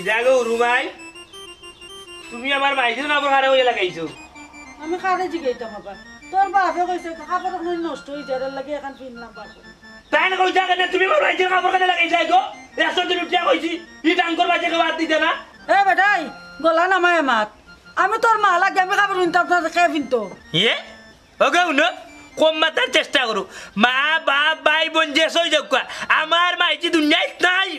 জাগো রুমাই তুমি আমার মাইজের কাপড় খারাপ হয়ে লাগাইছো আমি খারে জিগাইতাম আবার তোর বাপে কইছে কাপড় কোনো নষ্ট হই যায় লাগে এখন পিনলাম পারবো তাই না কই জায়গা না তুমি আমার মাইজের কাপড় কেন লাগাই যাইগো 100 দিন উঠিয়া কইছি ই টাঙ্কর বাজে বাদ দিতে না এ বেটাই গলা নামায় মাত আমি তোর মা লাগে আমি কাপড় পিনতাম না কে পিনতো ইয়ে ওগো উনো কম মাতার চেষ্টা করো মা বাপ ভাই বোন যে সই যোগ আমার মাইজি দুনিয়ায় নাই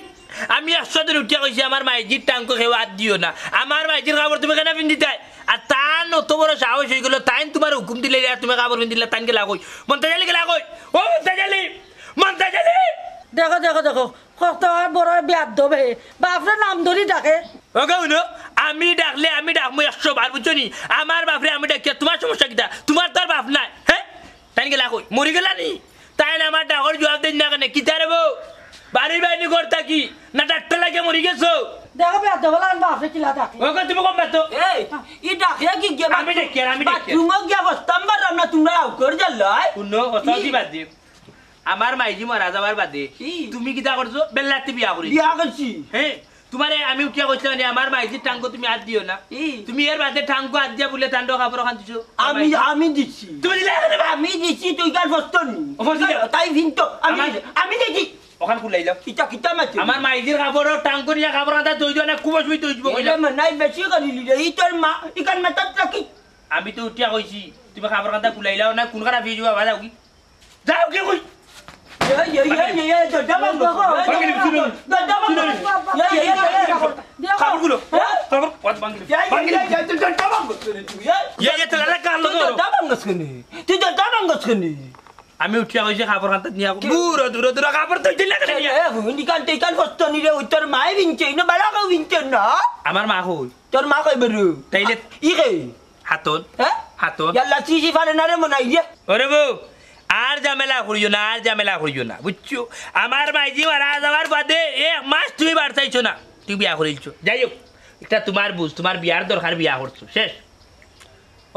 আমি 100 দিন উঠিয়া কইছি আমার মাইজির টাঙ্ক খেয়ে বাদ দিও না আমার মাইজির কাপড় তুমি কেন পিন্দিতে আর তার নত বড় সাহস হয়ে গেল তাই তোমার হুকুম দিলে তুমি কাপড় পিন্দিলে তাই গেলা কই মন্তাজালি গেলা কই ও মন্তাজালি দেখো দেখো দেখো কত বড় বিয়াদ দেবে বাপরে নাম ধরি ডাকে ওগো উনো আমি ডাকলে আমি ডাকবো 100 বার বুঝছো নি আমার বাপরে আমি ডাকি তোমার সমস্যা কিটা তোমার তোর বাপ নাই হ্যাঁ তাই গেলা কই মরি গেলা নি তাই না আমার ডাকর জবাব দেন না কেন কিতা রে বউ বাড়ি বাইনি করতা কি না ডাক্তার লাগে মরি গেছো দেখো বিয়াদ দেবে আর বাপরে কিলা ডাকে ওগো তুমি কম বাতো এই ই ডাকে কি গে আমি দেখি তুমি গিয়া বসতাম বার না তোমরা আউ কর যালাই উনো অসাদি বাদ দে আমার মাইজি মারা যাবার বাদে তুমি কিতা করছো বেল্লাতি বিয়া করি বিয়া করছি হ্যাঁ তোমারে আমি উঠিয়া কইছিলাম না আমার মাইজির টাঙ্গ তুমি হাত দিও না তুমি এর বাদে টাঙ্গ হাত দিয়া বলে টান্ড কাপড় খান দিছো আমি দিছি তুমি দিলে আমি দিছি তুই কার বস্তনি তাই ভিনতো আমি দিছি ওখান কুলাইলাম কিটা কিটা মাছ আমার মাইজির কাপড় টাঙ্গ নিয়া কাপড় আদা দই দিও না খুব অসুবিধা হইব কইলা নাই বেশি করিলি রে ই তোর মা ইকান মাতাত রাখি আমি তো উঠিয়া কইছি তুমি কাপড় আদা কুলাইলাও না কোন খারাপ হয়ে যাও যাও কি যাও কি কই আমি উঠিয়া কইছি কাপড় হাতে নিয়া দূর দূর দূর কাপড় তো দিলা কেন নিকান টেকান বস্তু নি রে তোর মাই বিনছে না বালা কও বিনছে না আমার মা কই তোর মা কই বেরু তাইলে ই কে হাতন হ্যাঁ হাতন ইয়াল্লা চিজি ফারে না রে মনাই যে ওরে বউ আর ঝামেলা করিও না আর ঝামেলা করিও না বুঝছো আমার মাইজি মারা যাওয়ার বাদে 1 মাস তুই বার চাইছো না তুই বিয়া করিলছো যাই হোক এটা তোমার বুঝ তোমার বিয়ার দরকার বিয়া করছো শেষ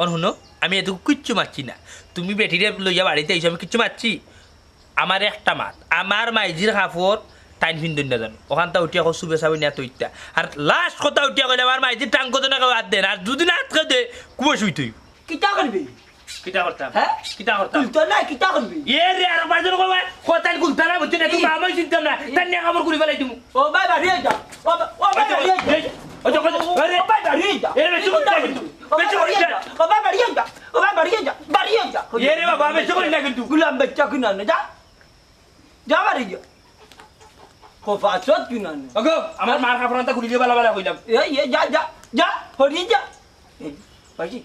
অন শুনো আমি এত কিচ্ছু মারছি না তুমি বেটিরে লইয়া বাড়িতে এসে আমি কিচ্ছু মারছি আমার একটা মাত আমার মাইজির কাপড় টাইন ফিন্দুন না জানো ওখানটা উঠিয়া কো সুবে সাবি না তো ইত্যা আর লাস্ট কথা উঠিয়া কইলে আমার মাইজির টাঙ্গ তো না হাত দেন আর দুদিন হাত খা দে কুয়া শুই তুই কিটা করবি কিটা করতাম হ্যাঁ কিটা করতাম তুই তো না কিটা করবি এ রে আর বাজার কো কোতাল গুলতা না বুঝছ না তুমি আমায় চিন্তাম না তার নিয়ে খবর করি ফেলাই তুমি ও ভাই বাড়ি যা ও ভাই বাড়ি যা ও তো আরে ও ভাই বাড়ি যা এ বেশি করি না কিন্তু বেশি করি না ও ভাই বাড়ি যা ও ভাই বাড়ি যা বাড়ি যা এ রে বাবা বেশি করি না কিন্তু গুলাম বাচ্চা কিনা না যা যা বাড়ি যা খোফাছত কিনা না ওগো আমার মার কাপড়টা খুলি দিয়ে বালা বালা কইলাম এ যা যা যা হরি যা বাড়ি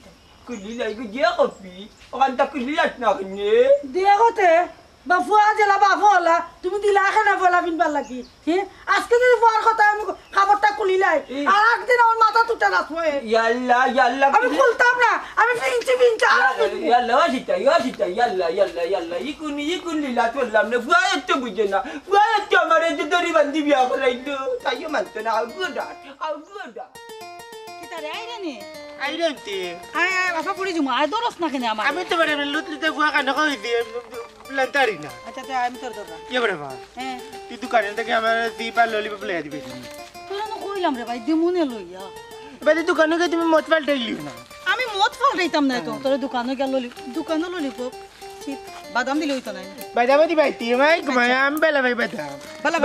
কুলি লাগি গিয়া কপি ওখানটা কুলি লাস না কিনে দিয়ে গতে বা ফুয়া জেলা বা ফলা তুমি দিলা খানা ফলা পিনবার লাগি হ্যাঁ আজকে যদি ফুয়ার কথা আমি খাবারটা খুলিলাই আর একদিন আমার মাথা তুটা রাখবো ইয়াল্লা ইয়াল্লা আমি খুলতাম না আমি পিনছি ইয়াল্লা ওয়াসিতা ইয়াল্লা ইকুন লীলা চললাম না ফুয়া একটু বুঝে না ফুয়া একটু আমার যে দড়ি বান্ধি বিয়া করাইতো তাইও মানতো না আউটডোর কিতারে আইরানি আইরান্তি আয় আয় বাসা পড়ি জুমা আয় দরস না কেন আমার আমি তো মানে লুতলিতে ফুয়া কান্না কই দিয়ে লান্তারি না আচ্ছা তে আমি তোর দররা কি করে বা হ্যাঁ তুই দোকানে থেকে আমার দিবা ললিপপ লইয়া দিবি তোরা না কইলাম রে ভাই দিমুনে লইয়া এবারে দোকানে গিয়ে তুমি মদ পাল্টাইলিও না আমি মদ ফালাইতাম না তো তোর দোকানে গেল দোকানে ললিপপ চিপ বাদাম দিলে হইতো না বাদাম দিবাই তুই মাই ঘুমায় আমি বেলা ভাই বাদাম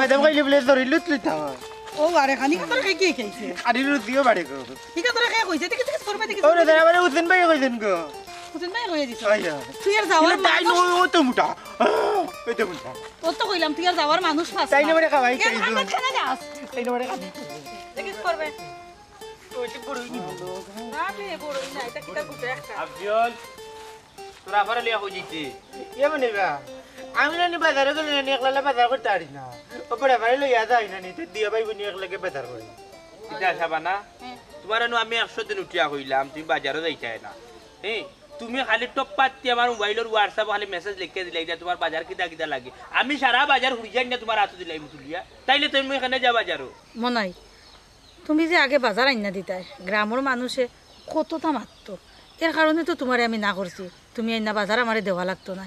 বাদাম খাইলে বলে ধরি লুতলিতা ও আরে খানি তোর কে কি খাইছে আরে রুদিও বাড়ে গো ঠিক আছে তোরা কে কইছে ঠিক আছে তোর বাইতে ওরে দাঁড়া মানে উঠেন ভাই কইছেন গো কুতন ভাই কইয়া দিছ আইয়া তুই আর যাওয়ার তাই নো ও তো মুটা ওই তো মুটা ও তো কইলাম তুই আর যাওয়ার মানুষ ফাস তাই না মানে খাওয়াই তাই খানা যাস তাই না মানে খাবি দেখিস করবে ওই তো বড়ই নি না রে বড়ই না এটা কিটা গুটে একটা আফজল তোরা আবার লিয়া হই জিতে এ মানে বা আমি না বাজারে গেলে না একলা বাজার করতে পারি না ওপরে বাড়ি লইয়া যাই না নিতে দিয়া ভাই বনি একলাকে বাজার করি এটা আসাবা না তোমার আমি 100 দিন উঠিয়া কইলাম তুমি বাজারে যাইতাই না হ্যাঁ তুমি খালি টপ পাতি আমার মোবাইলের হোয়াটসঅ্যাপ খালি মেসেজ লিখে দিলাই যে তোমার বাজার কিটা কিটা লাগে আমি সারা বাজার ঘুরি যাই না তোমার হাতে দিলাই মুতুলিয়া তাইলে তুমি এখানে যা বাজারও মনাই তুমি যে আগে বাজার আইনা দিতাই গ্রামের মানুষে কতটা মারতো এর কারণে তো তোমারে আমি না করছি তুমি আইনা বাজার আমারে দেওয়া লাগতো না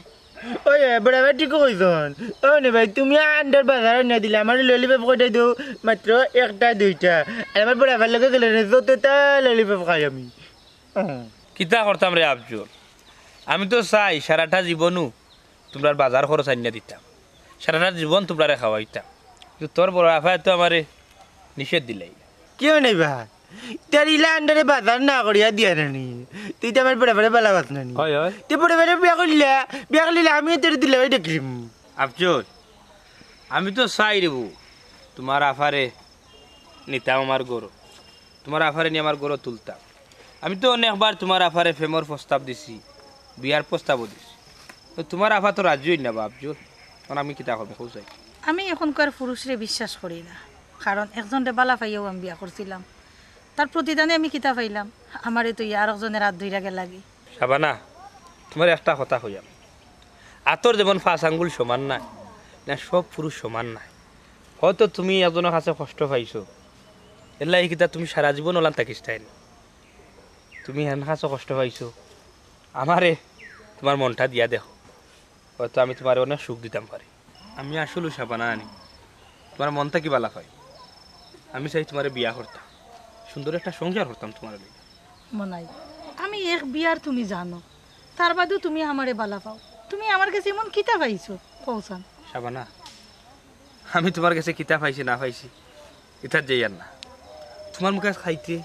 ওই বড় ভাই ঠিক কইছন ও নে ভাই তুমি আন্ডার বাজার না দিলে আমার ললিপপ কইটা দিও মাত্র একটা দুইটা আর আমার বড় ভাই লাগে গেলে যতটা ললিপপ খাই আমি কিতা করতাম রে আফজল আমি তো চাই সারাটা জীবনও তোমরা বাজার খরচ আনিয়া দিতাম সারাটা জীবন তোমরা খাওয়াইতাম কিন্তু তোর বড় আফায় তো আমারে নিষেধ দিলাই কেউ নেই ভাই তার ইলা আন্ডারে বাজার না করিয়া দিয়া নানি তুই তো আমার বড় ভাই বালা বাস নানি হয় হয় তুই বড় ভাই বিয়া করলে আমি তোর দিলে ভাই দেখিম আফজল আমি তো চাই রে বউ তোমার আফারে নিতাম আমার গরু তোমার আফারে নিয়ে আমার গরু তুলতাম আমি তো অনেকবার তোমার আফারে ফেমর প্রস্তাব দিছি বিয়ার প্রস্তাবও দিছি তো তোমার আফা তো রাজ্যই না আফজল তখন আমি কিতা করবো চাই আমি এখনকার পুরুষরে বিশ্বাস করি না কারণ একজনরে বালা পাইয়াও আমি বিয়া করছিলাম তার প্রতিদানে আমি কিতা পাইলাম আমারে তো ইয়ার একজনের হাত ধইরা গে লাগে সাবানা তোমার একটা কথা হইয়াম আতর যেমন 5 আঙ্গুল সমান নাই না সব পুরুষ সমান নাই হয়তো তুমি একজনের কাছে কষ্ট পাইছো এলা এই কিতা তুমি সারা জীবন ওলান থাকিস তাই না তুমি হেন কাছে কষ্ট পাইছো আমারে তোমার মনটা দিয়া দেখো হয়তো আমি তোমার অনেক সুখ দিতাম পারি আমি আসলে সাবানা আনি তোমার মনটা কি বালা পাই আমি চাই তোমার বিয়া করতাম সুন্দর একটা সংসার করতাম তোমার লইয়া। মনাই আমি এক বিয়ার তুমি জানো তার বাদেও তুমি আমারে বালা পাও তুমি আমার কাছে এমন কিতা পাইছো কৌসান সাবানা আমি তোমার কাছে কিতা পাইছি না পাইছি এটার যাই আর না তোমার মুখে খাইতে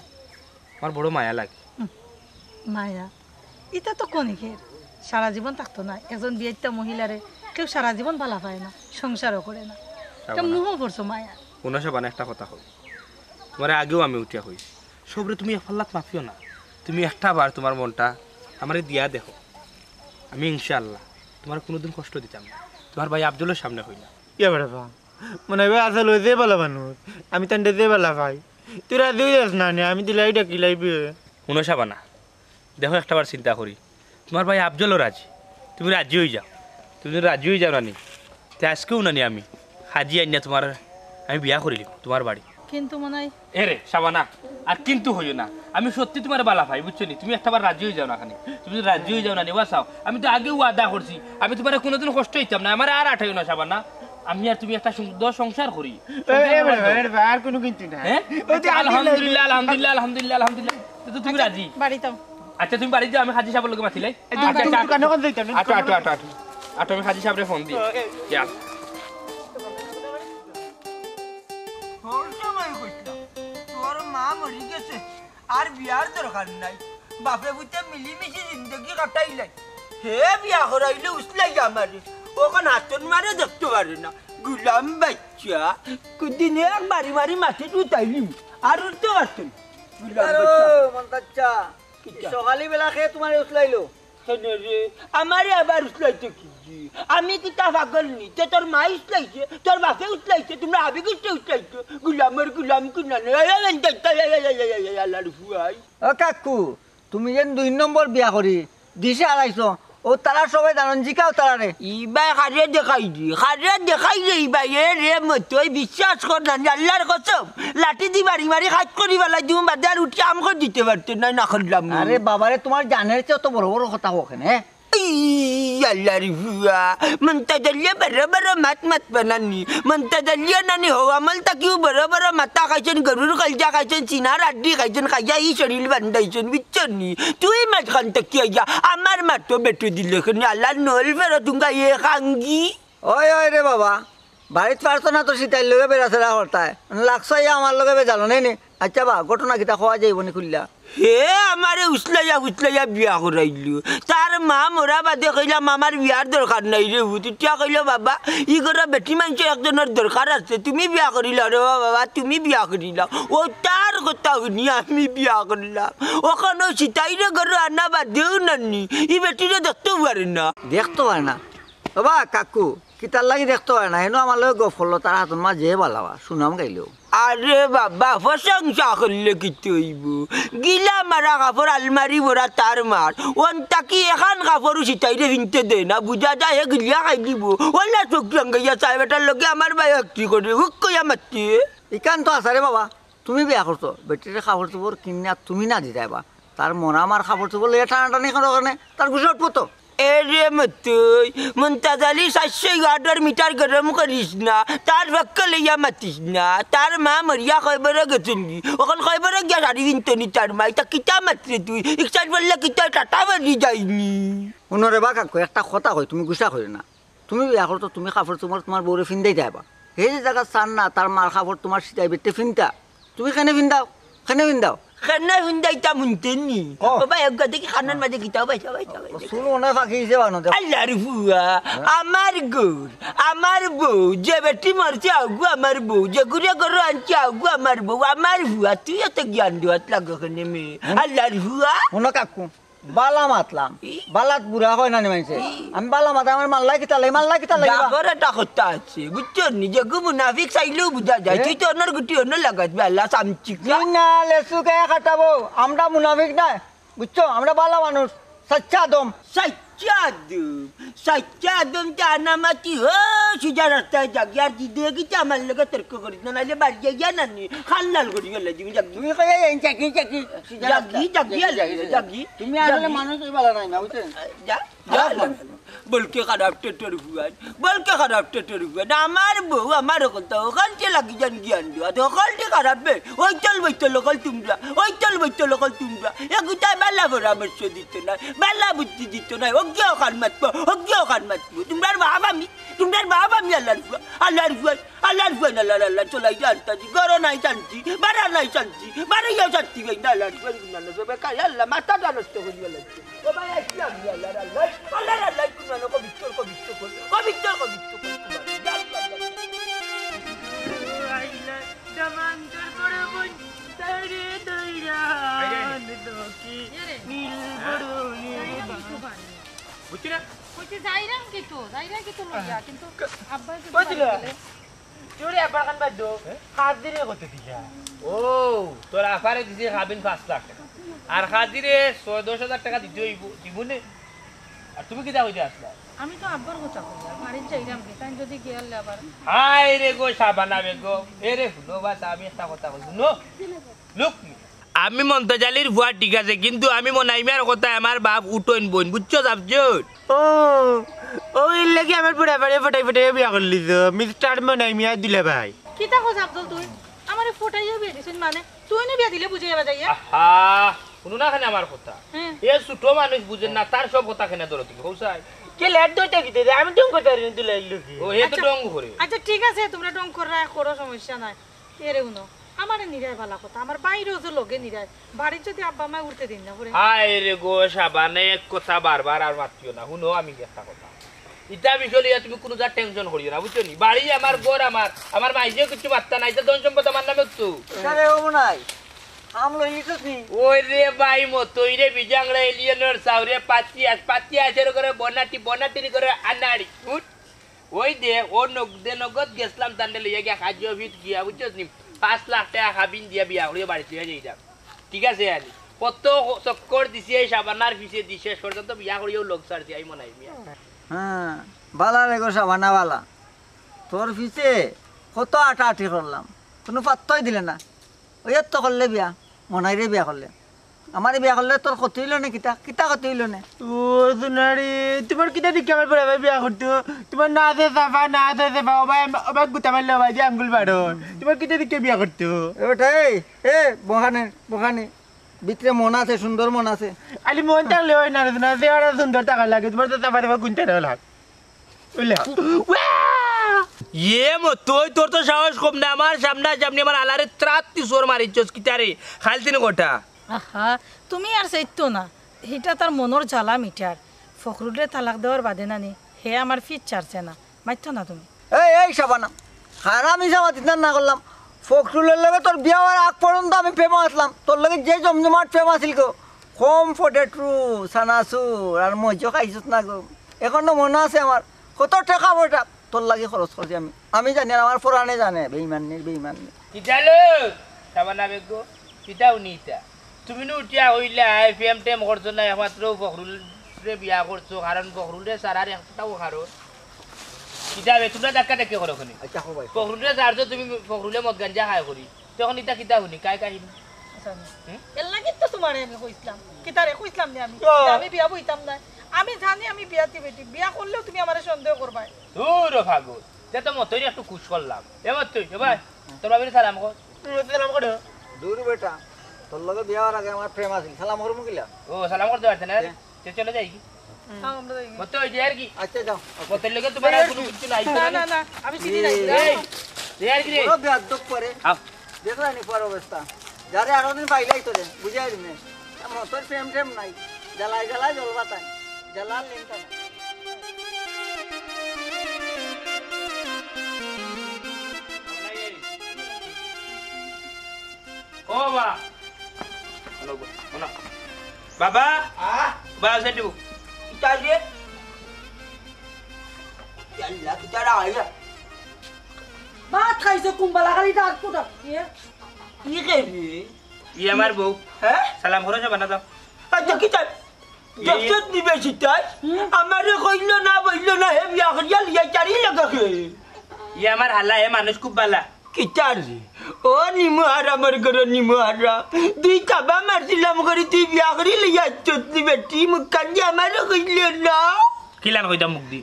আমার বড় মায়া লাগে মায়া এটা তো কনিকের সারা জীবন থাকতো না একজন বিয়েটা মহিলারে কেউ সারা জীবন বালা পায় না সংসারও করে না এটা মুহ পড়ছো মায়া কোনো সাবানা একটা কথা হই তোমার আগেও আমি উঠিয়া হইছি সবরে তুমি ফাল্লাত মাফিও না তুমি একটা বার তোমার মনটা আমারে দিয়া দেখো আমি ইনশাআল্লাহ তোমার কোনোদিন কষ্ট দিতাম না তোমার ভাই আব্দুলের সামনে হইলা ইয়া বড় ভাই মনে হয় আসল ওই যে বালা মানুষ আমি তান্ডে যে বালা ভাই তুই রাজি যাস না নে আমি দিলাই ডাকি লাইবে কোনো সাবানা দেখো একটা বার চিন্তা করি তোমার ভাই আফজলও রাজি তুমি রাজি হয়ে যাও তুমি যদি রাজি হয়ে যাও নানি তে আজকেও নানি আমি হাজি আনিয়া তোমার আমি বিয়া করিলি তোমার বাড়ি কিন্তু মনাই এরে সাবানা আর কিন্তু হইও না আমি সত্যি তোমার বালা ভাই বুঝছো নি তুমি একটাবার রাজি হয়ে যাও না খানি তুমি যদি রাজি হয়ে যাও না নেওয়া চাও আমি তো আগেও ওয়াদা করছি আমি তোমার কোনোদিন কষ্ট হইতাম না আমার আর আঠাইও না সাবানা আমি আর তুমি একটা সুন্দর সংসার করি আর কোনো কিন্তু না হ্যাঁ আলহামদুলিল্লাহ আলহামদুলিল্লাহ আলহামদুলিল্লাহ আলহামদুলিল্লাহ তো তুমি রাজি বাড়িতাম আচ্ছা তুমি বাড়ি যাও আমি হাজি সাহেবের লোকে মাতিলাই আটো আমি হাজি সাহেবের ফোন দিই চল তোর মা মরি গেছে আর বিয়ার দরকার নাই বাপে বুঝতে মিলিমিশি জিন্দগি কাটাইলাই হে বিয়া করাইলে উসলাই আমারে ওখান হাতন মারে দেখতে পারে না গুলাম বাচ্চা কুদিনে এক মারি মারি মাটি উঠাইলিম আর উঠতে পারতেন সকালে বেলা খেয়ে তোমার উঠলাইলো আমারে আবার উঠলাইতে কি আমি কি তা পাগল নি তোর মা উঠলাইছে তোর বাপে উঠলাইছে তোমরা আবেগ উঠলাইছো গুলামের গুলাম কিনা ও কাকু তুমি যেন 2 নম্বর বিয়া করি দিছে আড়াইছো ও তারা সবাই জানন জিকাও তারারে ইবাই খারে দেখাই দি ইবাই এ রে মতই বিশ্বাস কর না আল্লাহর কসম লাঠি দি মারি মারি হাত করি বেলা তুমি বাদে আর উঠি আমকে দিতে পারতে না না করলাম আরে বাবারে তোমার জানের চেয়ে তো বড় বড় কথা ওখানে হ্যাঁ আল্লাহর ফুয়া মন্তদলিয়া বড় বড় মাত বানানি মন্তদলিয়া নানি হো আমল তাকিও বড় বড় মাথা খাইছেন গরুর কলজা খাইছেন চিনার আড্ডি খাইছেন খাইয়া ই শরীর বান্ধাইছেন বিচ্ছনি তুই মাছ খান তাকিয়া আমার মাতো বেটু দিলে আল্লাহ নল ফেরো তুঙ্গা এ খাঙ্গি ওই ওই রে বাবা বাড়িতে পারতো না তো সীতার লগে বেড়াচেরা করতায় লাগছে আমার লগে বেজালো নেই নি আচ্ছা বা ঘটনা কিতা খাওয়া যাইব নি খুললা হে আমারে উসলাইয়া বিয়া করাইলো তার মা মরা বাদে কইলাম আমার বিয়ার দরকার নাই রে তেতিয়া কইল বাবা ই করে বেটি মানুষের একজনের দরকার আছে তুমি বিয়া করিলা রে বাবা তুমি বিয়া করিলা ও তার কথা শুনি আমি বিয়া করলাম ওখানে সীতাইরে ঘরে আনা বাদেও নানি ই বেটিরে দেখতেও পারে না দেখতে পারে না বাবা কাকু কিতার লাগি দেখতে পারে না হেন আমার লগে গপ করলো তার হাতন মা যে বালাবা শুনাম গাইলেও আরে বাবা প্রশংসা করলে কি হইব গিলা মারা কাপড় আলমারি ভরা তার মার ওন তাকি এখান কাপড়ও সিটাইরে কিনতে দে না বুঝা যায় হে গিলিয়া খাই দিব ওলা চোখ রাঙ্গাইয়া চাই বেটার লগে আমার ভাই একটি করে হুক কইয়া মারতে ইকান তো আসারে বাবা তুমি বিয়া করছো বেটিরে কাপড় চোপড় কিনে তুমি না দি যাইবা তার মরা আমার কাপড় চোপড় লেগে টানাটানি করার কারণে তার গুছাট পতো এরে মতই মুমতাজ আলী 411 মিটার গরম করিস না তার পক্ষ লইয়া মাতিস না তার মা মরিয়া কয়বারে গেছেনি ওখান কয়বারে গিয়া শাড়ি কিনতনি তার মা এটা কিতা মাত্রে তুই ইচ্ছা বললে কিতা টাটা বাড়ি যায়নি শুনরে বা কাকু একটা কথা কই তুমি গুসা করি না তুমি বিয়া করতো তুমি কাপড় তোমার বউরে ফিন্দাই যাবা সেই যে জায়গা চান না তার মার কাপড় তোমার সিটাই বেটে ফিনতা তুমি কেনে ফিন্দাও খানা হুন্দাইতা মুনতেনি ও। বাবা একগা দেখি খানার মাঝে কিতা বাইছা শুনো না ফাঁকিছে বানো আল্লাহর ফুয়া আমার গৌর আমার বউ যে বেটি মরছে আগু আমার বউ যে ঘুরে ঘর আনছে আগু আমার বউ আমার ফুয়া তুই এত জ্ঞান দেওয়াত লাগো কেনে মেয়ে আল্লাহর ফুয়া শুনো কাকু বালা মাতলাম বালাত বুড়া হয় না মানছে আমি বালা মাতা আমার মাল্লাই কিতা লাগি ডাকর একটা কথা আছে বুঝছো নি যে গু মুনাফিক চাইলেও বুঝা যায় তুই তো অন্যর গুটি অন্য লাগাতবে আল্লাহ সামচিকা না লেসু কে খাটাবো আমরা মুনাফিক না বুঝছো আমরা বালা মানুষ সচ্চা দম সাচ্চাদম জানামাতি হো সুজা রাস্তায় জাগিয়ার দিদি গিয়ে আমার লগে তর্ক করিস না নাইলে বাড়ি যাইয়া নানি খাল্লাল করি গেলে তুমি জাগি তুমি কই এই চাকি জাগি তুমি আসলে মানুষ বালা নাই না বুঝছেন বলকে খারাপ টেটর হুয়ান আমার বউ আমার কথা ওখানতে লাগি যান জ্ঞান দেওয়া তো ওখানতে খারাপ বে ওই চল বৈতল লোকাল তোমরা এগুতায় বেলা পরামর্শ দিত না বেলা বুদ্ধি দিত না অজ্ঞ ওখান মাতবো তোমার বাপ আমি আল্লাহর ফুয়ান আল্লাহ চলাই জানতাছি গরো নাই শান্তি বাড়া নাই শান্তি বাড়াইয়া শান্তি গাই না আল্লাহ মাথাটা নষ্ট করিয়া লাগছে ও ভাই আসলাম আল্লাহ কবিত্তর বুঝছি না যাইরাম কিন্তু লইয়া কিন্তু আব্বা চুরি আবার খান বাদ হাত দিনে কত দিলা ও তোর আফারে দিছে খাবিন 5 লাখ টাকা আর খাদিরে 10,000 টাকা দিতে হইব দিবনে আর তুমি কি দাও হইতে আসলা আমি তো আব্বার কথা কই আর বাড়ি যাইরাম কে তাই যদি গেল আবার হাই রে গো সাবানা বেগো এরে শুনো বাস আমি একটা কথা কই শুনো লুক আমি মন্তাজালির ভুয়া ঠিক আছে কিন্তু আমি মনাইমার কথা আমার বাপ উঠোন বোন বুঝছো সাবজুট ও এর লাগি আমার পুরা বাড়ি ফটাই বিয়া করলি তো মিস্টার মনাই মিয়া দিলে ভাই কি তা কইছ আব্দুল তুই আমারে ফটাইয়া বিয়া দিছিস মানে তুই না বিয়া দিলে বুঝে যাবা যাইয়া আহা শুনো না খানে আমার কথা হ্যাঁ। এ ছোট মানুষ বুঝেন না তার সব কথা খানে ধরো তুমি কৌসাই কে লেট দইটা কি দে আমি তুমি কথা রিন দিলে লুকি ও হে তো ডং করে আচ্ছা ঠিক আছে তোমরা ডং করো সমস্যা নাই এরে উনো আমারে নিরায় ভালো কথা আমার বাইরেও যে লগে নিরায় বাড়ি যদি আব্বা মা উঠতে দিন না করে হাই রে গো সাবানে এক কথা বারবার আর মাতিও না শুনো আমি একটা কথা ইটা বিষয় লিয়া তুমি কোনো যা টেনশন করিও না বুঝছো নি বাড়ি আমার ঘর আমার মাইজে কিছু মাত্তা নাই তো ধন সম্পদ আমার নামে তো আরে ও নাই আম লই লিছস নি ওই রে ভাই মতই রে বিজাংরা এলিয়নের সাউরে পাতি আছে করে বনাটি করে আনাড়ি উঠ ওই দে ও নগদ গেছলাম তান্ডে লইয়া গিয়া খাদ্য ভিত গিয়া বুঝছস নি 5 লাখ টাকা খাবিন দিয়া বিয়া করে বাড়িতে যাই যাম ঠিক আছে আনি কত চক্কর দিছে এই সাবানার পিছে দিছে সরকার তো বিয়া করিও লোক ছাড়ছি আই মনাই মিয়া হ্যাঁ বালা রে গো সাবানা বালা তোর পিছে কত আটি করলাম কোনো পাত্তই দিলে না ওই তো করলে বিয়া মনাইরে বিয়া করলে আমারে বিয়া করলে তোর ক্ষতি হইল না কিতা ক্ষতি হইল না ও সোনারি তোমার কিটা দিকে আমার পুরা বিয়া করতো তোমার না আছে সাফা ওবাই গুতা মারলে ওবাই যে আঙ্গুল বাড়ন তোমার কিটা দিকে বিয়া করতো ওটাই এ বহানে ভিতরে মন আছে সুন্দর মন আছে আলি মন থাকলে ওই না না যে আর সুন্দর টাকা লাগে তোমার তো সাফা গুনতে লাগ বুঝলে ইয়ে মতই তোর তো সাহস কম না আমার সামনে আমার আলারে ত্রাত্তি সোর মারিছস কিতারে খালতিন গোটা আহা তুমি আর চাইতো না এটা তার মনের জ্বালা মিঠার ফখরুলের তালাক দেওয়ার বাদে নানি হে আমার ফিট ছাড়ছে না মাইতো না তুমি এই সাবানা খারাপ হিসাব চিন্তা না করলাম ফখরুলের লগে তোর বিয়া হওয়ার আগ পর্যন্ত আমি প্রেম আসলাম তোর লগে যে জমজমাট প্রেম আসিল গো কম ফটেট্রু সানাসুর আর মজো খাইছিস না গো এখনো মনে আছে আমার কত টাকা বইটা তোর লাগে খরচ করছি আমি জানি আর আমার পুরানে জানে বেইমান নেই কিতালো সাবানা বেগো কিতাও নিতা তুমি নো উঠিয়া হইলা এফএম টেম করছো না একমাত্র ফখরুল রে বিয়া করছো কারণ ফখরুল রে সারার একটাও কারণ কিতাবে তোমরা দেখা দেখে করো কোনি আচ্ছা হো ভাই ফখরুল রে সারছো তুমি ফখরুলে মদ গাঞ্জা খায় করি তখন ইতা কিতা শুনি কাই কাহিনী এর লাগি তো তোমারে আমি কইছিলাম কিতারে কইছিলাম নি আমি বিয়া বইতাম না আমি জানি আমি বিয়াতে বেটি বিয়া করলেও তুমি আমারে সন্দেহ করবাই দূর ফাগুন তে তো মতই একটু খুশ করলাম এমত তুই ভাই তোর বাবির সালাম কর সালাম করো দূর বেটা তোর লগে বিয়া হওয়ার আগে আমার প্রেম আছিল সালাম করবো কিলা ও সালাম করতে পারছ না তে চলে যাই কি আমরা যাই মত ওই যে আর কি আচ্ছা যাও মতের লগে তোমার আর কোনো কিছু নাই না না না আমি চিনি নাই এই যে আর কি রে বড় বেয়াদব করে আও দেখো নি পর অবস্থা যারে আরো দিন পাইলাই তো বুঝাই দিনে আমার তোর প্রেম টেম নাই জ্বালাই জ্বালাই জ্বলবা তাই জ্বালার লিঙ্কটা নাই ও বা হলো বলো বাবা বা সেটু কিতা রে ইয়াল্লা কিতা আইয়া ভাত খাইছে কুম্বালা খালি ডাক তো ডাক কি রে ই আমার বউ হ্যাঁ সালাম করো যাবা না দাও আচ্ছা কিতা জগত নিবে সিতাই আমারে কইলো না বইলো না হে বিয়া করিয়া লিয়া চারি লাগাকে ই আমার হালা হে মানুষ খুব বালা কিতা রে ও নিমহার আমার ঘর নিমহারা তুই কাবা মারছিলাম করে তুই বিয়া করি লিয়া চতনি বেটি মুখান দিয়ে আমারে কইলো না কিলান কইতা মুখ দি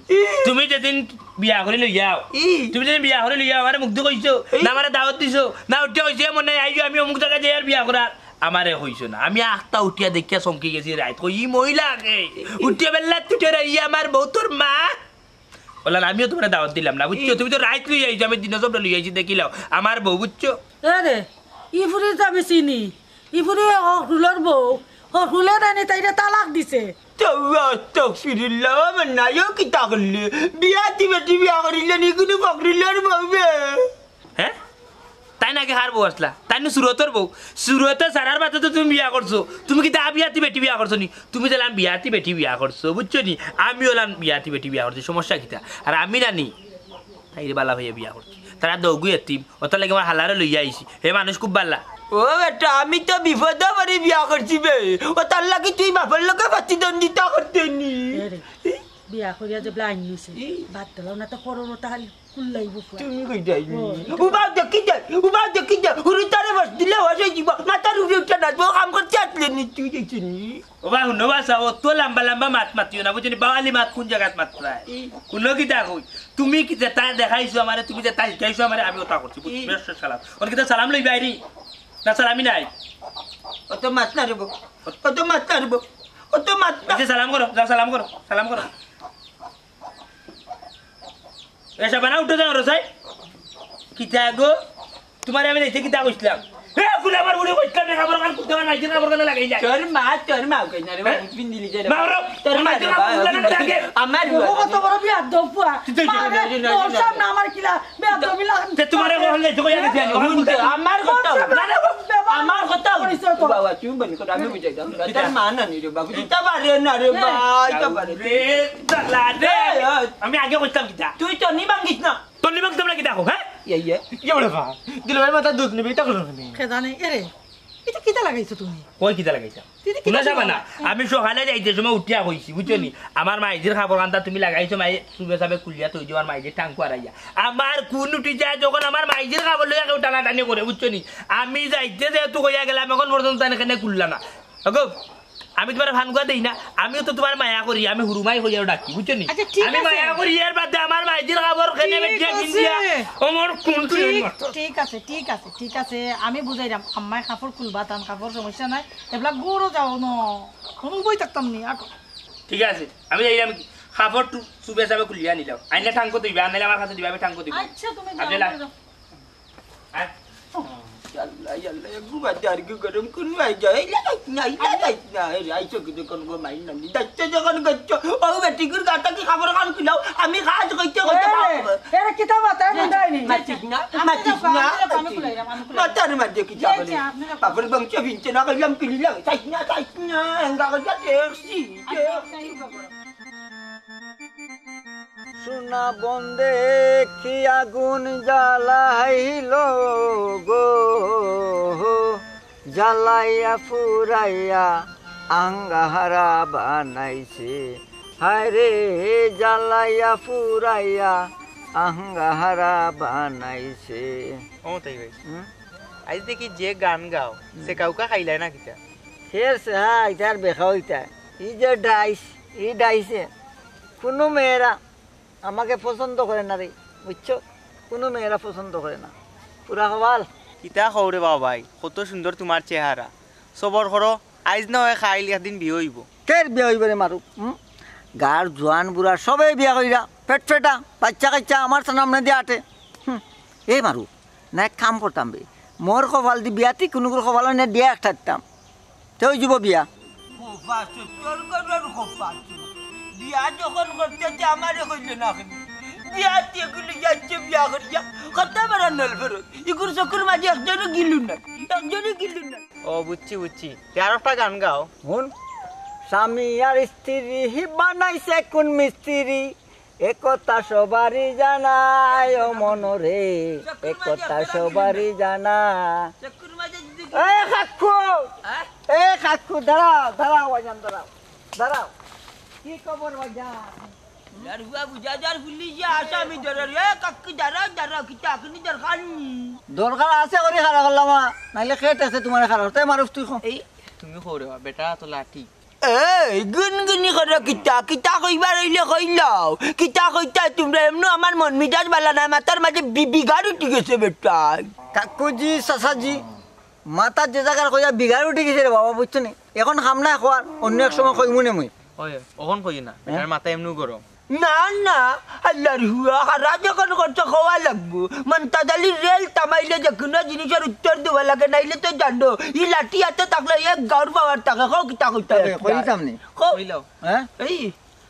তুমি যেদিন বিয়া করে লই যাও ই তুমি যেদিন বিয়া করে লই যাও আমারে মুখ দি কইছো না আমারে দাওয়াত দিছো না উঠে কইছে মনে আইছো আমি অমুক জায়গা যাই আর বিয়া করার আমারে কইছো না আমি আখটা উঠিয়া দেখিয়া চমকি গেছি রাইত কই ই মহিলা আগে উঠিয়া বেলা তুটে ই আমার বউ তোর মা বললাম আমিও তোমার দাওয়াত দিলাম না বুঝছো তুমি তো রাইত লই আইছো আমি দিন সব লই আইছি দেখিলাও আমার বউ বুঝছো রে ইফুরি তো আমি চিনি ইফুরি হরকুলের বউ হরকুলের আনি তাইরে তালাক দিছে আস্তাগফিরুল্লাহ আমার নাইও কিতা করলে বিয়া বেটি বিয়া করিলে নি কোনো বকরিলের বউবে হ্যাঁ তাই নাকি হার বউ আসলা তাই না সুরতর বউ সুরতে সারার বাচ্চা তো তুমি বিয়া করছো তুমি কি তা বিয়াতি বেটি বিয়া করছো নি তুমি যেলাম বিয়াতি বেটি বিয়া করছো বুঝছো নি আমি হলাম বিয়াতি বেটি বিয়া করছি সমস্যা কিতা আর আমি না নি তাই বালা ভাইয়া বিয়া করছি তারা দৌগু এতিম ওটার লাগে আমার হালারে লইয়া আইছি হে মানুষ খুব বালা ও বেটা আমি তো বিপদ করে বিয়া করছি বে ও তার লাগে তুই বাপের লোকে প্রতিদ্বন্দ্বিতা করতে নি বিয়া করিয়া যে ব্লাইন নিছে ভাত দিলাম না তো করোটা খালি কুল্লাইব তুমি কই যাই উবাও দেখি দে হুরু তারে বস দিলে হয়ে যাব মাথার উপরে উঠে নাচবো কাম করতে আসলে নি তুই দেখছিস নি ও বা হুনো বাসা ও তো লম্বা লম্বা মাত মাতিও না বুঝলি বাওয়ালি মাত কোন জায়গাত মাত প্রায় কোনো কি তা কই তুমি কি যেটা দেখাইছো আমারে তুমি যেটা শিখাইছো আমারে আমি ওটা করছি বেশ সালাম ওর কি সালাম লই বাইরি না সালামি নাই অত মাছ না রেবো অত মাছ না রেবো অত মাছ না আচ্ছা সালাম করো যাও সালাম করো এসা বানা উঠে যাও রসাই কিতা গো তোমার আমি দেখতে কিতা কইছিলাম এ ফুলে আমার বুড়ি কইছিলাম না খাবার কান কুতে না জিনা বরগানা লাগাই যায় তোর মা কই না রে বিন দিলি যে মারো তোর মা আমার ও কত বড় বিয়া দপুয়া তোর সামনে আমার কিলা বিয়া দবিলা তে তোমারে কইলে তো কইয়া গেছি আমার কথা আমার কথা কইছো তো বাবা তুই বনি কথা আমি বুঝাই দাও তোর মা না নি রে বাবু তা পারে না রে ভাই তা পারে রে দালা রে আমি আগে কইতাম কিতা তুই তো নি ভাঙ্গিস না তোর নিবাক তোমরা কিতা কো হ্যাঁ ইয়ে বলে ভা দিলে ভাই মাথা দুধ নেবে তা করো না খেদানে এরে এটা কিটা লাগাইছো তুমি কই কিতা লাগাইছা শুনা যাবা না আমি সকালে যাইতে সময় উঠিয়া কইছি বুঝছো নি আমার মাইজির খাবার কান্তা তুমি লাগাইছো মাই সুবে সাবে কুলিয়া তুই আমার মাইজির টাঙ্কু আরাইয়া আমার কোন উঠি যায় যখন আমার মাইজির খাবার লইয়া কেউ টানা টানি করে বুঝছো নি আমি যাইতে যেহেতু কইয়া গেলাম এখন পর্যন্ত এখানে কুললা না ওগো আমি তোমার ভানগুয়া দেই না আমিও তো তোমার মায়া করি আমি হুরুমাই হইয়া ডাকি বুঝছো নি আমি মায়া করি এর বাদে আমার মাইজির খাবার খেনে বেটিয়া কিনদিয়া আমার কোন ঠিক আছে আমি বুঝাইলাম আম্মাই কাপড় খুলবা তান কাপড় সমস্যা নাই এবিলাক গরু যাও ন কোনো বই থাকতাম নি আর ঠিক আছে আমি যাইলাম খাবার সুবে সাবে কুলিয়া নিলাম আইনে টাঙ্কো দিবা আনলে আমার কাছে দিবা আমি টাঙ্কো দিব আচ্ছা তুমি আপনি যাও yalla yalla ya gua dari gua garam kun ai jai la na ai cho ke kon gua main nanti dacce jangan gacco oh beti gur kata ki khabar kan kilau ami khaj kaiche koite এরা কিতা মাথা মুন্ডাই নি macikna mata ni made ki jabane papar bang che vince na kalam kililang saiknya enggak kerja taxi সোনা বন্দে কি আগুন জ্বালাইলো গো জ্বালাইয়া ফুরাইয়া আঙ্গাহারা বানাইছে হায় রে জ্বালাইয়া ফুরাইয়া আঙ্গাহারা বানাইছে ও তাই ভাই আজ দেখি যে গান গাও সে কাউকা খাইলাই না কিতা ফের হ্যাঁ ইটার বেখা হইতা ই যে ডাইস এই ডাইছে কোনো মেয়েরা আমাকে পছন্দ করে না রে বুঝছো কোনো মেয়েরা পছন্দ করে না পুরা হওয়াল কিতা খবরে বাবা ভাই কত সুন্দর তোমার চেহারা সবর করো আইজ না হয় খাইলি একদিন বিয়ে হইব কের বিয়া হইব রে মারু গার জোয়ান বুড়া সবাই বিয়া কইরা পেট ফেটা বাচ্চা কাচ্চা আমার সামনে দিয়ে আটে এই মারু না এক কাম করতাম বে মোর কপাল দি বিয়াতি কোনো কপাল না দিয়ে থাকতাম তেও যাব বিয়া বিয়া যখন করতে আমারে কইলে না বিয়াতে গুলি যাচ্ছে বিয়া করিয়া কত বড় নল ফেরত ইগুর চকুর মাঝে একজনও গিলু না ও বুঝছি বুঝছি আর একটা গান গাও হুন স্বামী আর স্ত্রী বানাইছে কোন মিস্ত্রি একতা সবারই জানায় ও মনরে একতা সবারই জানা চকুর মাঝে যদি এ কাকু দাঁড়াও বাজান দাঁড়াও কি খবর বাজান यार हुआ बुझा जार पुलिस या आसामी दरर ए कक्की दारा किता आखनी दरखान দরকার আছে করে খারাপ করলাম নাইলে খেট আছে তোমার খারাপ তাই মারুফ তুই এই তুমি খবরে বেটা তো লাঠি এই গুনগুনি করে কিতা কইবার হইলে কইলাও কিতা কইতা তোমরা এমন আমার মন মিজাজ বালা না মাথার মাঝে বিগাড় উঠে গেছে বেটা কাকুজি চাচাজি মাথার যে জায়গার কইয়া বিঘার উঠে গেছে রে বাবা বুঝছো নি এখন খাম না খোয়ার অন্য এক সময় কই মনে মই ওই ওখন কই না বেটার মাথা এমনি গরম না আল্লাহর হুয়া হারা যখন করছো খাওয়া লাগবো মন্তাদালি রেল তামাইলে যে কোনো জিনিসের উত্তর দেওয়া লাগে নাইলে তো জানো ই লাঠি হাতে থাকলে এক গাউর পাওয়ার থাকে খাও কিতা কইতা কইতাম নি কইলাও হ্যাঁ এই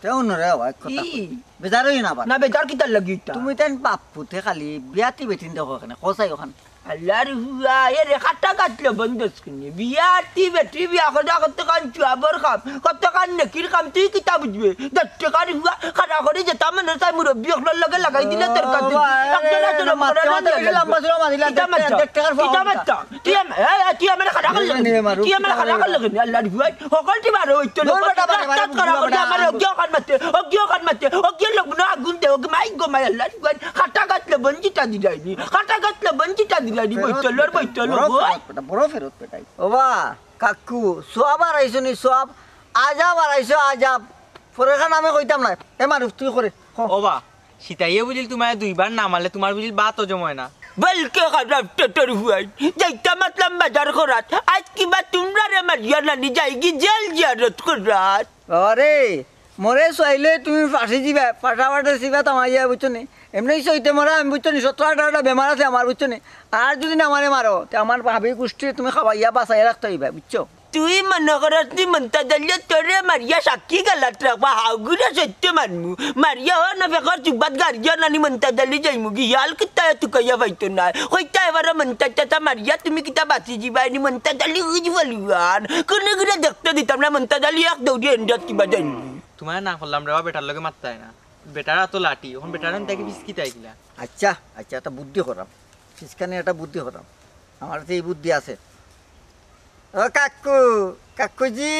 তেও নরে এক কথা ই বেজারই না না বেজার কিতা লাগি তুমি তেন বাপ পুতে খালি বিয়াতি বেটিন দেখো এখানে কসাই ওখান আল্লাহর হুয়া এ রেখাটা কাটলে বন্ধস কিনে বিয়াতি বেটি বিয়া করতে কান চুয়াবর কাম কত কান নেকির কাম তুই কিতা বুঝবে দত্ত কার হুয়া খাড়া করে যেতা মানে তাই মুরব্বি হল লগে লাগাই দিলে তোর কাছে একটা চলো মরে না লম্বা চলো মাদিলা কিতা মাত্তা তুই আমার খাড়া করলে তুই আমার খাড়া করলে আল্লাহর হুয়া সকলটি মারো হইতো কাট করা করে আমার অজ্ঞ কান মাতে অজ্ঞ লোক না আগুন দে ওকে মাই গো মাই আল্লাহর হুয়া খাটা কাটলে বঞ্চিতা দিলাইনি খাটা কাটলে বঞ্চিতা দিলাইনি বইতল বড় ফেরত পেটাই ওবা কাকু সোয়াব আইছো নি সোয়াব আজাব আইছো আজাব ফরেখান আমি কইতাম না এ মারুফ তুই করে ওবা সীতাইয়ে বুঝিল তোমার দুইবার নামালে তোমার বুঝিল বাতও জময় না বলকে খারাপ টেটর হুয়াই যাইতা মাতলাম বাজার করাত আজ কিবা তোমরা রে মারিয়া নানি যাইগি জেল জিয়ারত করাত আরে মরে চাইলে তুমি ফাঁসি দিবা ফাটাফাটে দিবা তামাইয়া বুঝছো নি এমনি সইতে মরা আমি বুঝছো নি 17-18টা বেমার আছে আমার বুঝছো নি আর যদি না আমারে মারো তে আমার ভাবি গোষ্ঠী তুমি খাবাইয়া বাঁচাইয়া রাখতে হইবা বুঝছো তুই মনে করাস তুই মনতা দালিয়া তোরে মারিয়া সাক্ষী গালাত রাখবা হাগুরা সত্য মানমু মারিয়া হ না বেকার চুবাত গাড়িয়া নানি মনতা দালি যাইমু গিয়াল কিতা তুই কইয়া পাইতো না কইতা এবার মনতা চাতা মারিয়া তুমি কিতা বাঁচি যাবাইনি মনতা দালি উজ বলুয়ান কোনে গুলা দেখতে দিতাম না মনতা দালি এক দৌড়ি এন্ডাত কিবা জানি তোমার না করলাম রে বেটার লগে মারতাই না বেটার তো লাঠি এখন বেটার তাকে বিস্কিট আইগিলা আচ্ছা একটা বুদ্ধি করাম ফিসকানে একটা বুদ্ধি করাম আমার তো এই বুদ্ধি আছে ও কাকুজি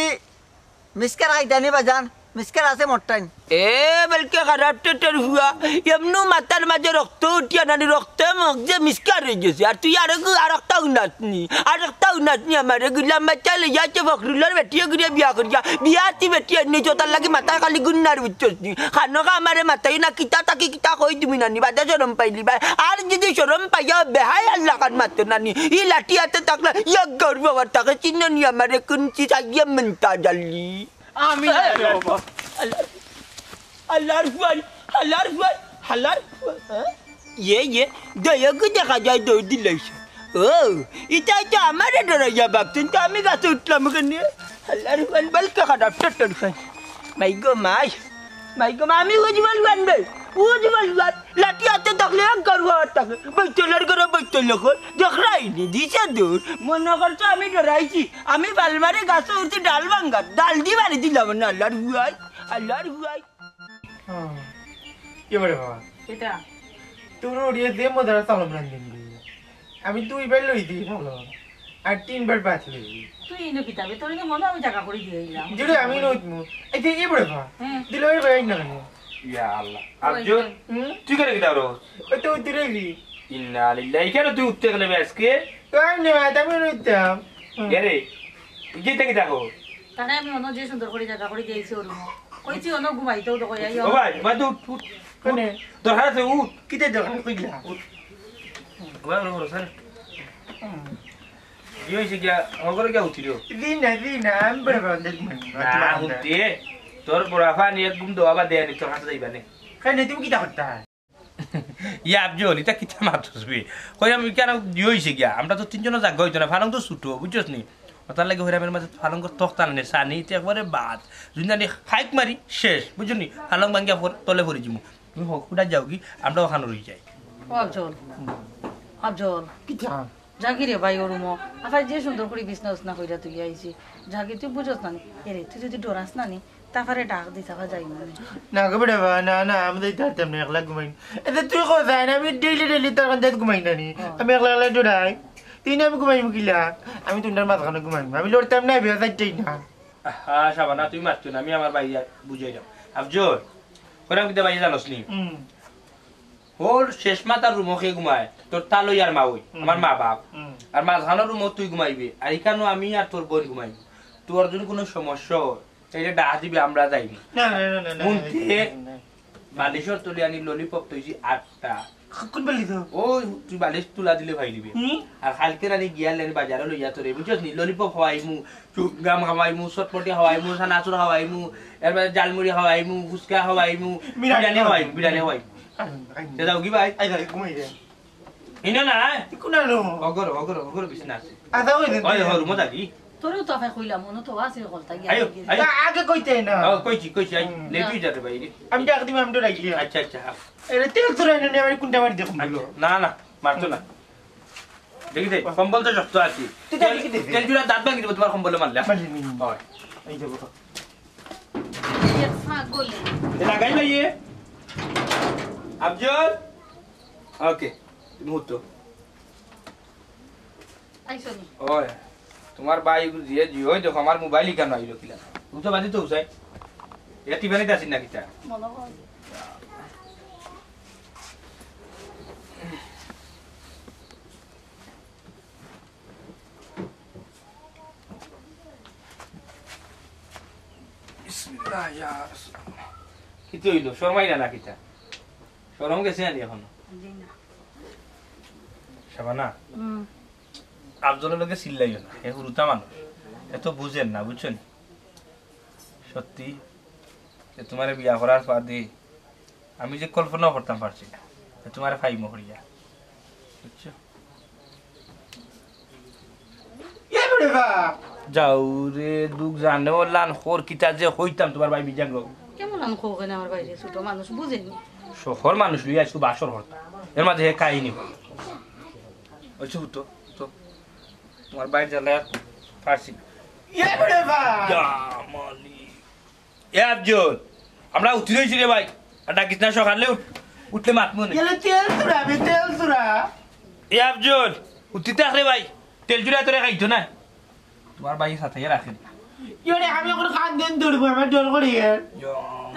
মিসকার আইতানি বাজান মিসকার আছে মোটটাইন এ বলকে খারাপ টেটর হুয়া এমনু মাথার মাঝে রক্ত উঠিয়া নানি রক্ত মগজে মিসকার হয়ে গেছে আর তুই আর একটা উন্নাতনি আমার গুলাম বাচ্চা লই যাচ্ছে ফখরুলের বেটিয়ে গুড়িয়ে বিয়া করিয়া বিয়াতি বেটিয়ে নি চোতার লাগি মাথা খালি গুন্নার বুঝছি খানকা আমারে মাথায় না কিতা তাকি কিতা কই তুমি নানি বাদা সরম পাইলি ভাই আর যদি সরম পাইয়া বেহাই আল্লাহ কান মাতো নানি ই লাঠি হাতে থাকলে এক গর্ব আবার তাকে চিহ্ন নি আমারে কুঞ্চি চাইয়া মনতা জালি আমি ये दया को देखा जाए दो दिलाइस ओ इता तो हमारे डराया बागतन तो हमें गाते उठला मगने हल्लार वन बल का खराब टटर खान माई गो मामी उज्जवल वन बे उज्जवल वन लाठी आते तकले करवा तक बैठलर करो बैठल को देखराई नी दिशा दूर मन करतो आम्ही डरायची आम्ही बालमारे गासो उरती डाल भांगा डाल दी मारी दिला मन अल्लाह हुआई এবারে বাবা এটা তোর ওড়িয়ে দে মদারা চালম রান্দিন আমি 2বার লই দিই ভালো আর 3বার বাছ লই তুই ইনো কিতাবে তোর মনে আমি জায়গা করে দিয়ে দিলাম জুড়ে আমি নইতমু এই যে এবারে বাবা দিলে ওই ভাই না ইয়া আল্লাহ আরজুন তুই করে কি দাও ওই তো দিরেলি ইন্না লিল্লাহি কেন তুই উঠতে গেলে আজকে তো আমি না আমি নইতাম এরে গিতে কি দেখো তাহলে আমি অন্য যে সুন্দর করে জায়গা করে দিয়েছি ওর কইছি অন্য ঘুমাইতেও তো কই ও ভাই বাদ উঠ উঠ কোনে দরকার আছে উঠ কিতে দরকার কইলা ভাই ওর স্যার কি হইছে কি আমার কি উঠিলো দিনা আমি বড় বান্ধব না উঠতে তোর বড়াফা নিয়ে ঘুম দেওয়া বা দেয় নি তোর হাতে যাইবা নে কেন তুমি কিটা করতা ইয়া আবজল এটা কিতা মারছবি কই আমি কেন হইছে গিয়া আমরা তো তিনজন জায়গা হইতো না ফালং তো ছুটো বুঝছস নি ওটার লাগে হইরামের মাঝে ফালং তখতা না সানি এটা একবারে বাদ যদি জানি হাইক মারি শেষ বুঝছনি ফালং ভাঙ্গিয়া তলে পড়ে যাবো তুমি হকুটা যাও কি আমরা ওখানে রই যাই আফজল আফজল কিটা জাগিরে ভাই ওর আফাই যে সুন্দর করে বিছনা উছনা কইরা তুই আইছি জাগি তুই বুঝছ না এরে তুই যদি ডরাস না নি তারপরে ডাক দি থাকা যাই মানে না গো বড় বা না আমি তো তারতাম না একলা ঘুমাই এটা তুই কোথায় না আমি ডেইলি তোর কাছে ঘুমাই না নি আমি একলা ডরাই তুই না আমি ঘুমাই মুকিলা আমি তোমার মাঝখানে ঘুমাই আমি লড়তাম না বিয়া যাইতেই না হ্যাঁ সাবানা তুই মারছো না আমি আমার ভাই বুঝাই যাও আফজল কইরাম কিতা ভাই জানোস নি ওর শেষ মাতার রুমো খেয়ে ঘুমায় তোর তালো আর মা ওই আমার মা বাপ আর মাঝখানোর রুমো তুই ঘুমাইবি আর এখানেও আমি আর তোর বোন ঘুমাইবি তোর যদি কোনো সমস্যা হয় তাইলে ডাক দিবি আমরা যাইবি না মুন্তে বালিশর তুলে আনি ললিপপ তৈছি 8টা কোন বলি তো ও তুই বালিশ তুলা দিলে ভাই দিবি আর কালকে রানি গিয়া লেন বাজারে লইয়া তোরে বুঝছস নি ললিপপ খাওয়াইমু চুগাম খাওয়াইমু চটপটি খাওয়াইমু সানাচুর খাওয়াইমু এরপরে জালমুড়ি খাওয়াইমু ফুচকা খাওয়াইমু বিরিয়ানি খাওয়াইমু তে যাও কি ভাই আই যাই ঘুমাই রে ইনা না কোন আনো অগর বিছনা আছে আদা ওই দিন ওই রুমো যাবি তোরও তো আফাই কইলাম মনে তো আছে কলতা আয়ো গিয়া আয়ো আগে কইতে না কইছি আই লেবি যাতে ভাই আমি ডাক দিম আমি ডরাই গিয়া আচ্ছা এরে তেল তোরা এনে আমি কোনটা মারি দেখুন না মারতো না দেখি দে কম্বল তো শক্ত আছে তুই দেখি কি দেখি? তেল জুড়া দাঁত ভাঙি দেবো তোমার কম্বলে মারলে হয় এই যাবো এক ফাঁক গলে লাগাই ভাইয়ে আফজল ওকে মুহূর্ত আইছো নি ওই তোমার ভাই জিয়ে জিও দেখো আমার মোবাইল কেন আইলো কিলা তুমি তো বাদি তো উসাই এটা টিভি আসিন না কিটা মনে হয় কিতো হইলো শর্মাই না কিতা শরম গেছে না এখন জি না সাবানা আফজলের লোকে চিল্লাইও না এ হুরুতা মানুষ এত বুঝেন না বুঝছেন সত্যি যে তোমার বিয়া করার বাদে আমি যে কল্পনাও করতাম পারছি না তোমার ফাই মহরিয়া বুঝছো এ বড় বা যাও রে দুঃখ জানে লান খোর কিতা যে হইতাম তোমার ভাই বিজাঙ্গ কেমন আন খো কেন আমার বাইরে ছোট মানুষ বুঝেনি শহর মানুষ লইয়া আসু বাসর হরতাম এর মাঝে হে কাহিনী ওই তো তো তোমার বাইরে জ্বালা পারছি এ বড় বা এ আফজল আমরা উঠি রয়েছি রে ভাই আর ডাকিস না সকালে উঠলে মাতমু না এলে তেল তোরা এ আফজল উঠিতে আসলে ভাই তেল জুড়ে তোরে খাইতো না তোমার ভাই সাথে রাখেন ইরে আমি এখন কান দেন দৌড়বো আমার ডর করি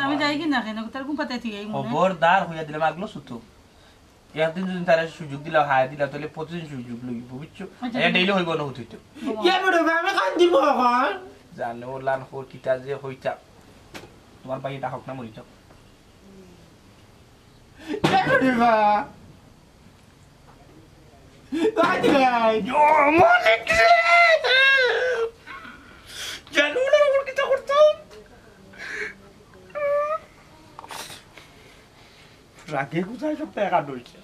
আমি যাই কি না কেন তার ঘুম পাতে তুই খবরদার হইয়া দিলাম আগলো সুতো একদিন যদি তারা সুযোগ দিলা হায় দিলা তাহলে প্রতিদিন সুযোগ লইব বুঝছো ডেইলি হইব না হইতো এ বড় বা আমি কান দিব এখন জানো লান হোর কিতা যে হইতা তোমার ভাই ডাক না মরিত এ বড় বা বাদি ভাই মালিক জানো না ওর কিতা করতাম রাগে কোথায় সব টাকা ডইছে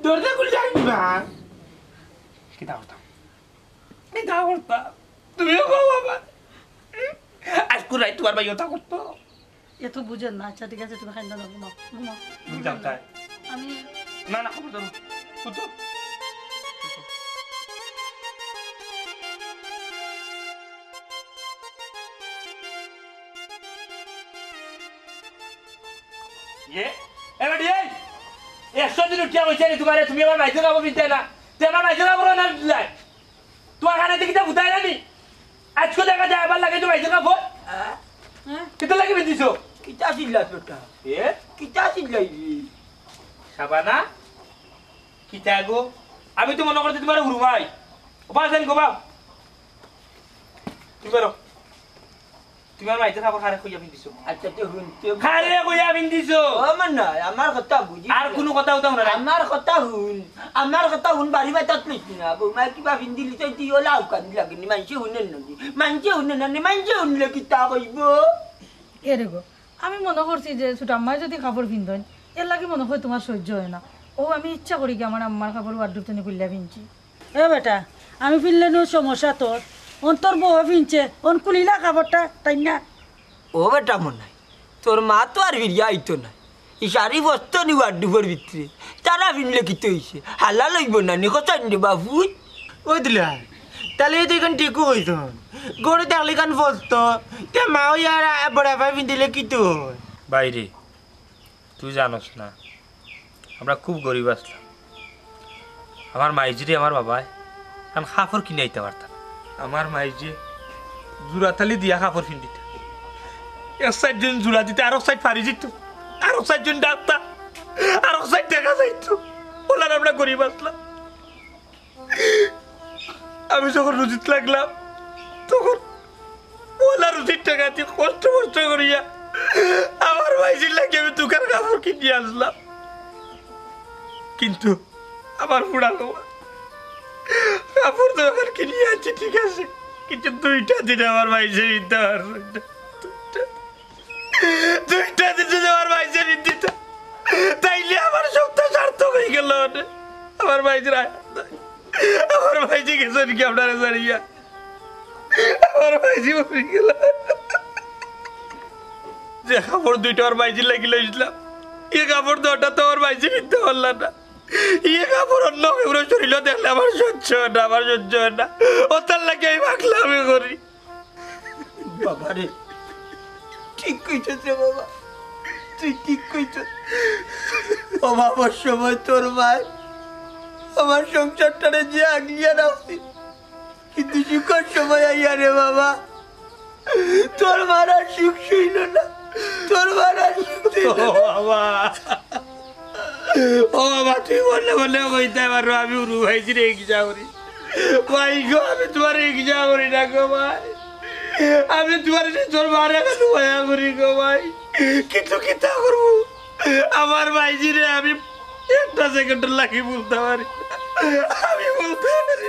দরজা খুলে যাবি বা কিতা করতাম তুমিও কও বাবা আজকে রাই তোমার ভাই ওটা করতো এত বুঝেন না আচ্ছা ঠিক আছে তুমি খাই দাও ঘুমাও ঘুমাও তুমি জানতা আমি না খবর দাও কুতো ये এবার এই 100 দিন উঠিয়া কইছে নি তোমারে তুমি আমার মাইতে যাবো বিনতে না তুই আমার মাইতে যাবো না লাই তোমার কানে দেখি তা বুঝাই না আজকে দেখা যায় আবার লাগে তো মাইতে যাবো কিতো লাগি বিদিছো কিতা চিল্লা তোটা এ কিতা চিল্লাই সাবানা কিতা গো আমি তো মনে করতে তোমার উরুমাই ওপা জানি গো বাপ তুমি বেরো তোমার মাইতে খাবার খারে কইয়া পিন্দিছো আচ্ছা তো শুনতে খারে কইয়া পিন্দিছো আমার না আমার কথা বুঝি আর কোনো কথা উঠাও না আমার কথা শুন বাড়ি বাড়িত লইছি না বৌমা কিবা পিন্ধিলি তই তুই ওলা উকান লাগেনি মানুষে শুনে নানি মানুষে শুনলে কি তা কইব এরে গো আমি মনে করছি যে ছোট আম্মাই যদি কাপড় পিন্ধন এর লাগে মনে হয় তোমার সহ্য হয় না ও আমি ইচ্ছা করি কি আমার আম্মার কাপড় ওয়ার্ডরোব থেকে খুললে পিনছি এ বেটা আমি ফিরলে নো সমস্যা তোর তোর বউ ফিনছে কুলিলা খাবারটা তাই না ও বেটা মনে তোর মা তো আর ফিরিয়া আইতো না এই শাড়ি বস্ত নি ওয়ার্ডরোবের ভিতরে তারা পিনলে কি হইছে হালা লইব না নি কথা নি বাবু ও দিলা তাহলে তুই এখন ঠিকও হইত গরু দেখলি কান ফসতো তে মাও ইয়ার বড়া ভাই পিন্দিলে কি তো বাইরে তুই জানোস না আমরা খুব গরিব আসলাম আমার মাইজিরে আমার বাবাই কারণ কাপড় কিনে আইতে পারতাম আমার মাইজি জোড়াতালি দিয়া কাপড় কিনে দিত এক সাইড জন জোড়া দিতে আর এক সাইড ফাড়ি দিত আর এক সাইড জন ডাক্তার আর এক সাইড দেখা যাইত ওলার আমরা গরিব আসলাম আমি যখন রুজিত লাগলাম তখন ওলা রুজির টাকা দিয়ে কষ্ট করিয়া আমার মাইজির লাগে আমি দোকান কাপড় কিনে আসলাম কিন্তু আমার পুরানো কাপড় দোকান কিনে আনছি ঠিক আছে কিন্তু 2টা দিন আমার মাইজের দিতে দুইটা দিন যদি আমার মাইজের দিত তাইলে আমার সপ্তাহ সার্থক হয়ে গেল আমার মাইজের আমার মাইজি গেছে কি আপনারা জানিয়া আমার মাইজি মরে গেল যে কাপড় 2টা আমার মাইজির লাগি লইছিলাম এ কাপড় 2টা তো আমার মাইজি কিনতে পারলাম না ইয়ে কাপড় অন্য কেউ শরীর দেখলে আমার সহ্য হয় না ও তার লাগে আমি ভাগলামি করি বাবা রে ঠিক কইছিস রে বাবা তুই ঠিক কইছিস অভাবর সময় তোর মাই আমার সংসারটারে যে আগলিয়া রাখছি কিন্তু সুখের সময় আইয়া রে বাবা তোর মারা সুখ ছিল না তোর মারা সুখ ছিল ও বাবা তুই বললে কইতে পারো আমি উরু ভাইছি রে ইচ্ছা করি ভাই গো আমি তোমার ইচ্ছা করি না গো ভাই আমি তোমার তোর মারে মায়া করি গো ভাই কিন্তু কিতা করবো আমার ভাইজি রে আমি একটা সেকেন্ড লাগি বলতে পারি আমি বলতে পারি